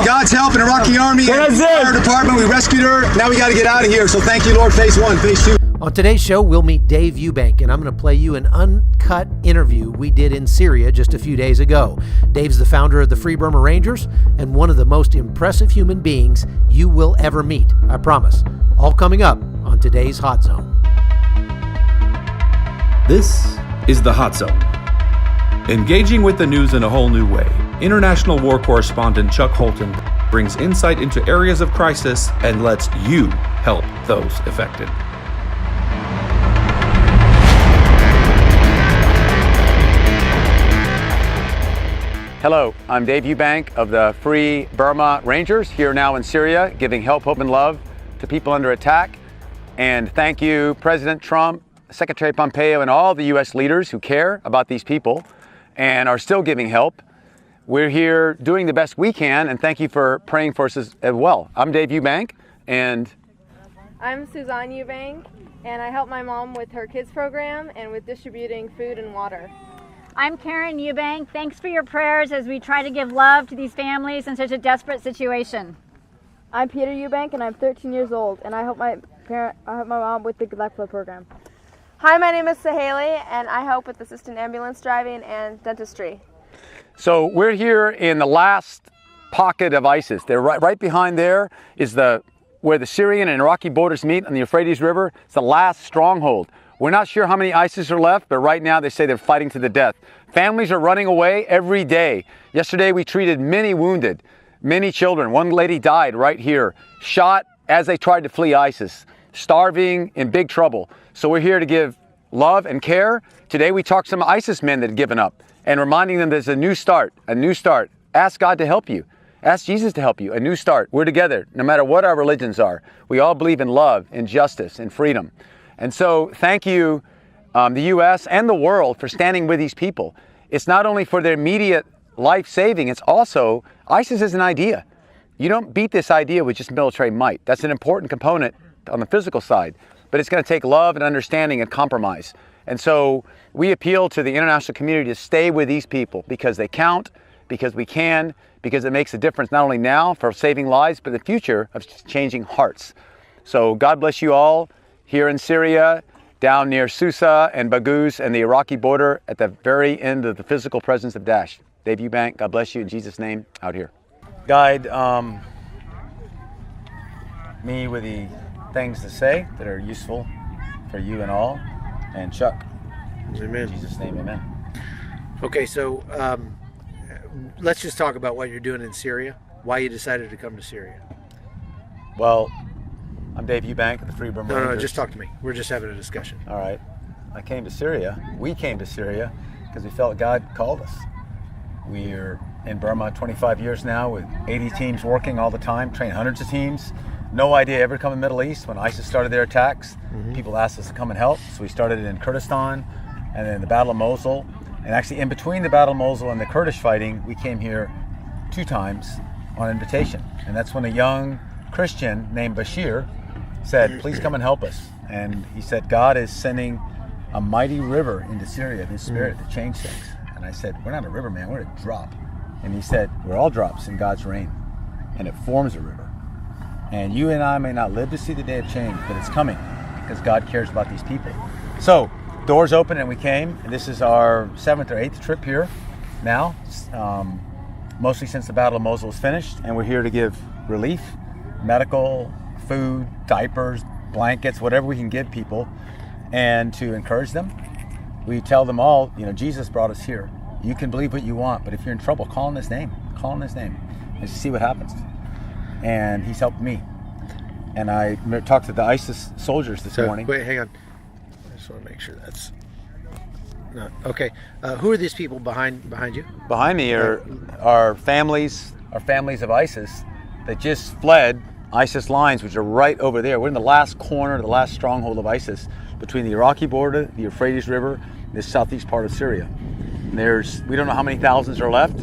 With God's help, an Iraqi army and fire department, we rescued her. Now we got to get out of here. So thank you, Lord. Phase 1, phase 2. On today's show, we'll meet Dave Eubank, and I'm going to play you an uncut interview we did in Syria just a few days ago. Dave's the founder of the Free Burma Rangers and one of the most impressive human beings you will ever meet, I promise. All coming up on today's Hot Zone. This is the Hot Zone. Engaging with the news in a whole new way, international war correspondent Chuck Holton brings insight into areas of crisis and lets you help those affected. Hello, I'm Dave Eubank of the Free Burma Rangers, here now in Syria, giving help, hope, and love to people under attack. And thank you, President Trump, Secretary Pompeo, and all the U.S. leaders who care about these people and are still giving help. We're here doing the best we can, and thank you for praying for us as well. I'm Dave Eubank, and I'm Suzanne Eubank, and I help my mom with her kids program and with distributing food and water. I'm Karen Eubank. Thanks for your prayers as we try to give love to these families in such a desperate situation. I'm Peter Eubank, and I'm 13 years old, and I help my mom with the GLECFA program. Hi, my name is Sahaley, and I help with assistant ambulance driving and dentistry. So we're here in the last pocket of ISIS. They're right behind there is where the Syrian and Iraqi borders meet on the Euphrates River. It's the last stronghold. We're not sure how many ISIS are left, but right now they say they're fighting to the death. Families are running away every day. Yesterday we treated many wounded, many children. One lady died right here, shot as they tried to flee ISIS, starving, in big trouble. So we're here to give love and care. Today we talked to some ISIS men that had given up and reminding them there's a new start, a new start. Ask God to help you. Ask Jesus to help you, a new start. We're together, no matter what our religions are. We all believe in love, in justice, in freedom. And so thank you, the U.S. and the world, for standing with these people. It's not only for their immediate life saving, it's also, ISIS is an idea. You don't beat this idea with just military might. That's an important component on the physical side, but it's going to take love and understanding and compromise. And so we appeal to the international community to stay with these people because they count, because we can, because it makes a difference not only now for saving lives, but the future of changing hearts. So God bless you all. Here in Syria, down near Susa and Baghouz and the Iraqi border at the very end of the physical presence of Daesh. Dave Eubank, God bless you in Jesus' name, out here. Guide me with the things to say that are useful for you and all. And Chuck, Amen. In Jesus' name, amen. Okay, so let's just talk about what you're doing in Syria, why you decided to come to Syria. Well, I'm Dave Eubank of the Free Burma Rangers. No, just talk to me. We're just having a discussion. All right. I came to Syria. We came to Syria because we felt God called us. We're in Burma 25 years now with 80 teams working all the time, train hundreds of teams. No idea ever to come to the Middle East. When ISIS started their attacks, people asked us to come and help. So we started in Kurdistan and then the Battle of Mosul. And actually in between the Battle of Mosul and the Kurdish fighting, we came here 2 times on invitation. And that's when a young Christian named Bashir said, please come and help us. And he said, God is sending a mighty river into Syria, His Spirit, to change things. And I said, we're not a river, man, we're a drop. And he said, we're all drops in God's rain, and it forms a river. And you and I may not live to see the day of change, but it's coming because God cares about these people. So doors open and we came, and this is our 7th or 8th trip here now, mostly since the Battle of Mosul was finished. And we're here to give relief, medical, food, diapers, blankets, whatever we can give people, and to encourage them. We tell them all, Jesus brought us here. You can believe what you want, but if you're in trouble, call on His name. Call on His name and see what happens. And He's helped me. And I talked to the ISIS soldiers this morning. Wait, hang on. I just want to make sure that's not okay. Who are these people behind you? Behind me are families of ISIS that just fled ISIS lines, which are right over there. We're in the last corner, the last stronghold of ISIS between the Iraqi border, the Euphrates River, and the southeast part of Syria. And we don't know how many thousands are left,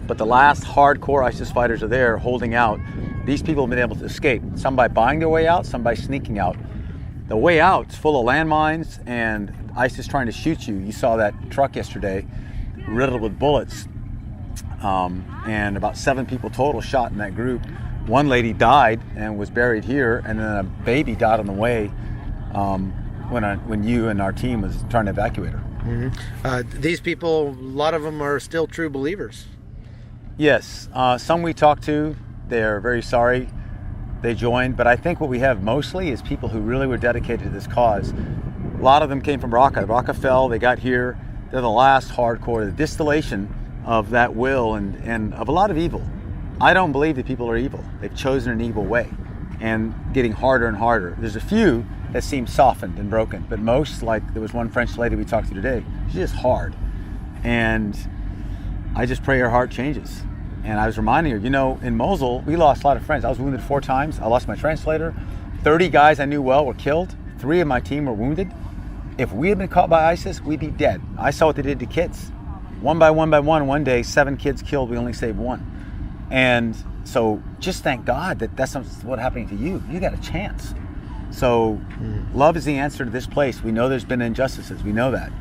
but the last hardcore ISIS fighters are there holding out. These people have been able to escape, some by buying their way out, some by sneaking out. The way out is full of landmines and ISIS trying to shoot you. You saw that truck yesterday riddled with bullets. and about 7 people total shot in that group. One lady died and was buried here, and then a baby died on the way when you and our team was trying to evacuate her. These people, a lot of them are still true believers. Yes, some we talked to, they're very sorry they joined, but I think what we have mostly is people who really were dedicated to this cause. A lot of them came from Raqqa. Raqqa fell, they got here. They're the last hardcore, the distillation of that will and of a lot of evil. I don't believe that people are evil. They've chosen an evil way and getting harder and harder. There's a few that seem softened and broken, but most, like there was one French lady we talked to today, she's just hard. And I just pray her heart changes. And I was reminding her, you know, in Mosul, we lost a lot of friends. I was wounded 4 times. I lost my translator. 30 guys I knew well were killed. 3 of my team were wounded. If we had been caught by ISIS, we'd be dead. I saw what they did to kids. One by one, one day, 7 kids killed, we only saved 1. And so just thank God that that's what's happening to you. You got a chance. So love is the answer to this place. We know there's been injustices, we know that.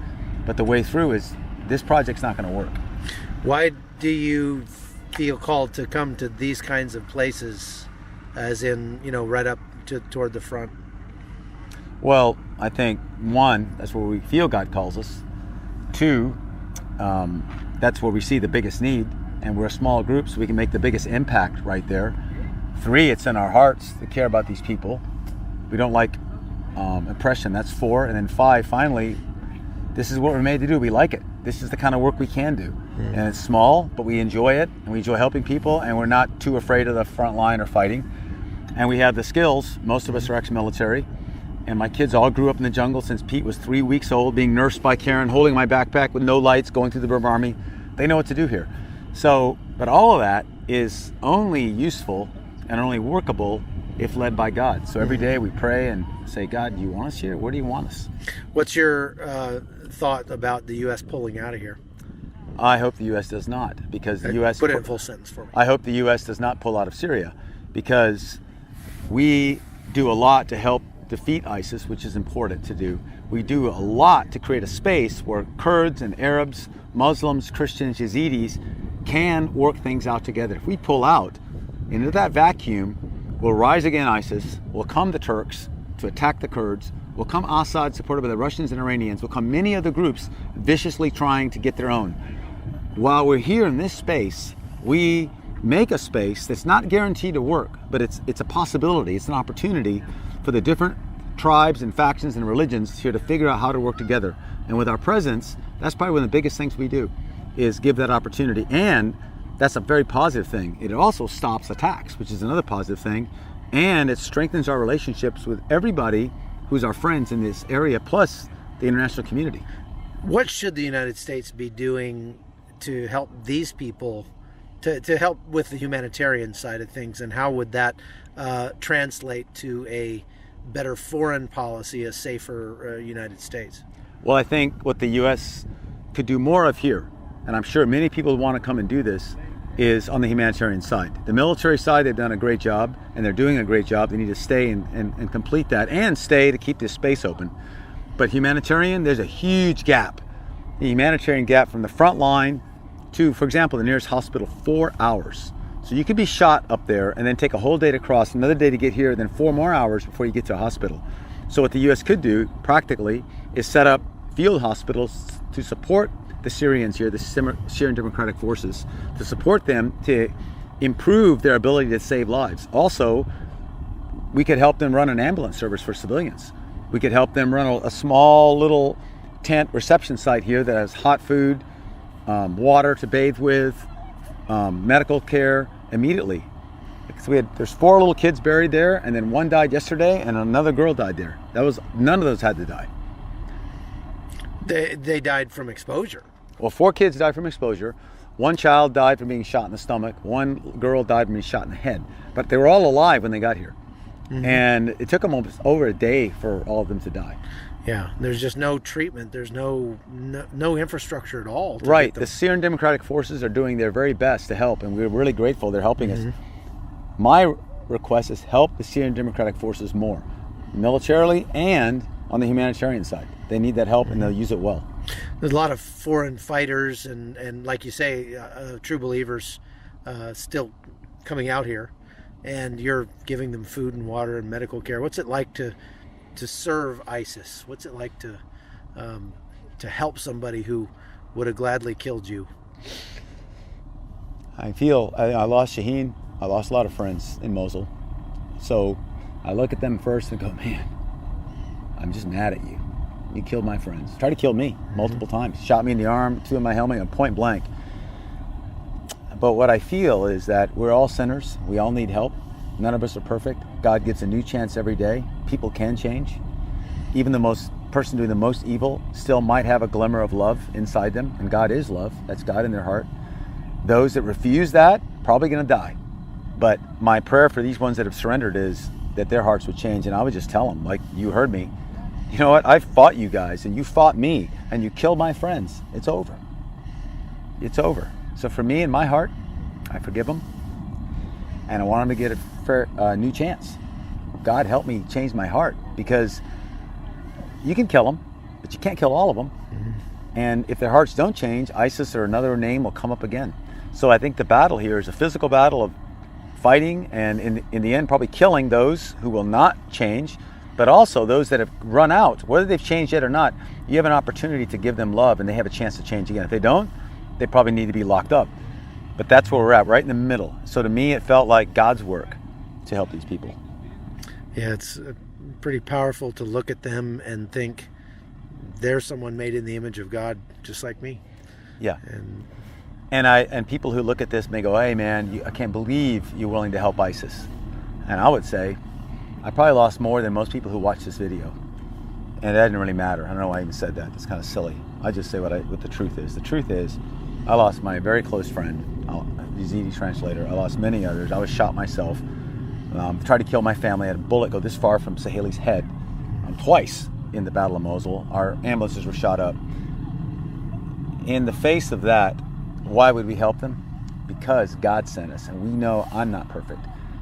But the way through is this project's not gonna work. Why do you feel called to come to these kinds of places, as in, you know, right up toward the front? Well, I think 1, that's where we feel God calls us. 2, that's where we see the biggest need, and we're a small group, so we can make the biggest impact right there. 3, it's in our hearts to care about these people. We don't like oppression. That's 4, and then 5, finally, this is what we're made to do. We like it. This is the kind of work we can do. And it's small, but we enjoy it, and we enjoy helping people, and we're not too afraid of the front line or fighting. And we have the skills. Most of us are ex-military, and my kids all grew up in the jungle since Pete was 3 weeks old, being nursed by Karen, holding my backpack with no lights, going through the Burma Army. They know what to do here. So, but all of that is only useful and only workable if led by God. So every day we pray and say, God, do you want us here? Where do you want us? What's your thought about the U.S. pulling out of here? I hope the U.S. does not, because the U.S. Put it in full sentence for me. I hope the U.S. does not pull out of Syria, because we do a lot to help defeat ISIS, which is important to do. We do a lot to create a space where Kurds and Arabs, Muslims, Christians, Yazidis can work things out together. If we pull out into that vacuum, will rise again ISIS, will come the Turks to attack the Kurds, will come Assad supported by the Russians and Iranians, will come many other groups viciously trying to get their own. While we're here in this space, we make a space that's not guaranteed to work, but it's a possibility, it's an opportunity for the different tribes and factions and religions here to figure out how to work together. And with our presence, that's probably one of the biggest things we do, is give that opportunity. And that's a very positive thing. It also stops attacks, which is another positive thing. And it strengthens our relationships with everybody who's our friends in this area, plus the international community. What should the United States be doing to help these people, to help with the humanitarian side of things, and how would that translate to a better foreign policy, a safer United States? Well, I think what the U.S. could do more of here, and I'm sure many people want to come and do this, is on the humanitarian side. The military side, they've done a great job, and they're doing a great job. They need to stay and complete that, and stay to keep this space open. But humanitarian, there's a huge gap. The humanitarian gap from the front line to, for example, the nearest hospital, 4 hours. So you could be shot up there and then take a whole day to cross, another day to get here, then 4 more hours before you get to a hospital. So what the U.S. could do, practically, is set up field hospitals to support the Syrians here, the Syrian Democratic Forces, to support them to improve their ability to save lives. Also, we could help them run an ambulance service for civilians. We could help them run a small little tent reception site here that has hot food, water to bathe with, medical care immediately. So there's 4 little kids buried there, and then 1 died yesterday, and another girl died there. None of those had to die. They died from exposure. Well, 4 kids died from exposure. 1 child died from being shot in the stomach. 1 girl died from being shot in the head. But they were all alive when they got here. Mm-hmm. And it took them almost over a day for all of them to die. Yeah, there's just no treatment. There's no infrastructure at all. Right. The Syrian Democratic Forces are doing their very best to help, and we're really grateful they're helping us. My request is help the Syrian Democratic Forces more, militarily and on the humanitarian side. They need that help, and they'll use it well. There's a lot of foreign fighters and like you say, true believers still coming out here, and you're giving them food and water and medical care. What's it like to serve ISIS? What's it like to help somebody who would have gladly killed you? I feel I lost Shaheen. I lost a lot of friends in Mosul. So I look at them first and go, man, I'm just mad at you. You killed my friends. Tried to kill me multiple times. Shot me in the arm, threw in my helmet, and point blank. But what I feel is that we're all sinners. We all need help. None of us are perfect. God gives a new chance every day. People can change. Even the person doing the most evil still might have a glimmer of love inside them, and God is love. That's God in their heart. Those that refuse that, probably going to die. But my prayer for these ones that have surrendered is that their hearts would change, and I would just tell them, like you heard me, you know what, I fought you guys, and you fought me, and you killed my friends. It's over. It's over. So for me, in my heart, I forgive them, and I want them to get a new chance. God help me change my heart, because you can kill them, but you can't kill all of them. And if their hearts don't change, ISIS or another name will come up again. So I think the battle here is a physical battle of fighting, and in the end, probably killing those who will not change, but also those that have run out, whether they've changed yet or not. You have an opportunity to give them love, and they have a chance to change again. If they don't, they probably need to be locked up. But that's where we're at, right in the middle. So to me, it felt like God's work to help these people. Yeah, it's pretty powerful to look at them and think they're someone made in the image of God, just like me. Yeah. And people who look at this may go, hey man, I can't believe you're willing to help ISIS. And I would say, I probably lost more than most people who watch this video. And that didn't really matter. I don't know why I even said that. It's kind of silly. I just say what the truth is. The truth is, I lost my very close friend, the Yazidi translator. I lost many others. I was shot myself. Tried to kill my family. I had a bullet go this far from Saheli's head twice in the Battle of Mosul. Our ambulances were shot up. In the face of that, why would we help them? Because God sent us, and we know I'm not perfect.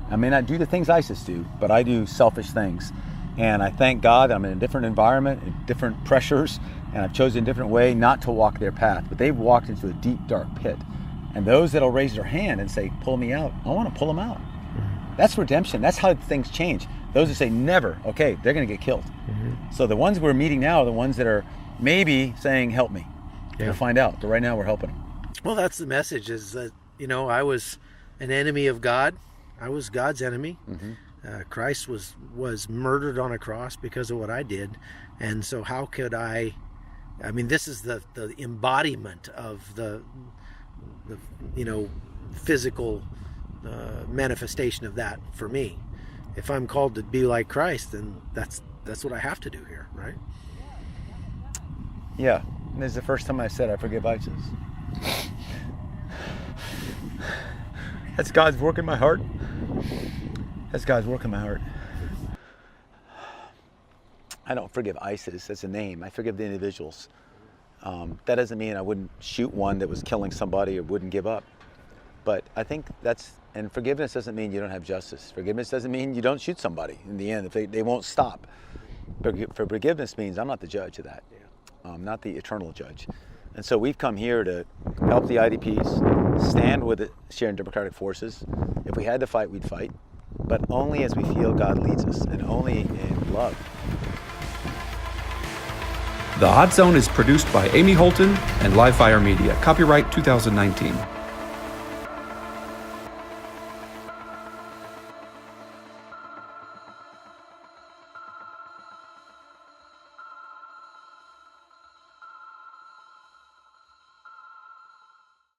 I may not do the things ISIS do, but I do selfish things. And I thank God that I'm in a different environment, in different pressures, and I've chosen a different way not to walk their path. But they've walked into a deep, dark pit. And those that'll raise their hand and say, pull me out, I want to pull them out. That's redemption. That's how things change. Those that say never, okay, they're going to get killed. So the ones we're meeting now are the ones that are maybe saying, help me. Yeah. We'll find out. But right now we're helping them. Well, that's the message, is that, I was an enemy of God. I was God's enemy. Christ was murdered on a cross because of what I did. And so how could this is the embodiment of the physical manifestation of that for me. If I'm called to be like Christ, then that's what I have to do here, right? Yeah. And this is the first time I said I forgive ISIS. That's God's work in my heart. That's God's work in my heart. I don't forgive ISIS as a name. I forgive the individuals. That doesn't mean I wouldn't shoot one that was killing somebody or wouldn't give up. But I think and forgiveness doesn't mean you don't have justice. Forgiveness doesn't mean you don't shoot somebody in the end if they won't stop. For forgiveness means I'm not the judge of that. Not the eternal judge. And so we've come here to help the IDPs, stand with the Syrian Democratic Forces. If we had to fight, we'd fight. But only as we feel God leads us, and only in love. The Hot Zone is produced by Amy Holton and Livefire Media. Copyright 2019.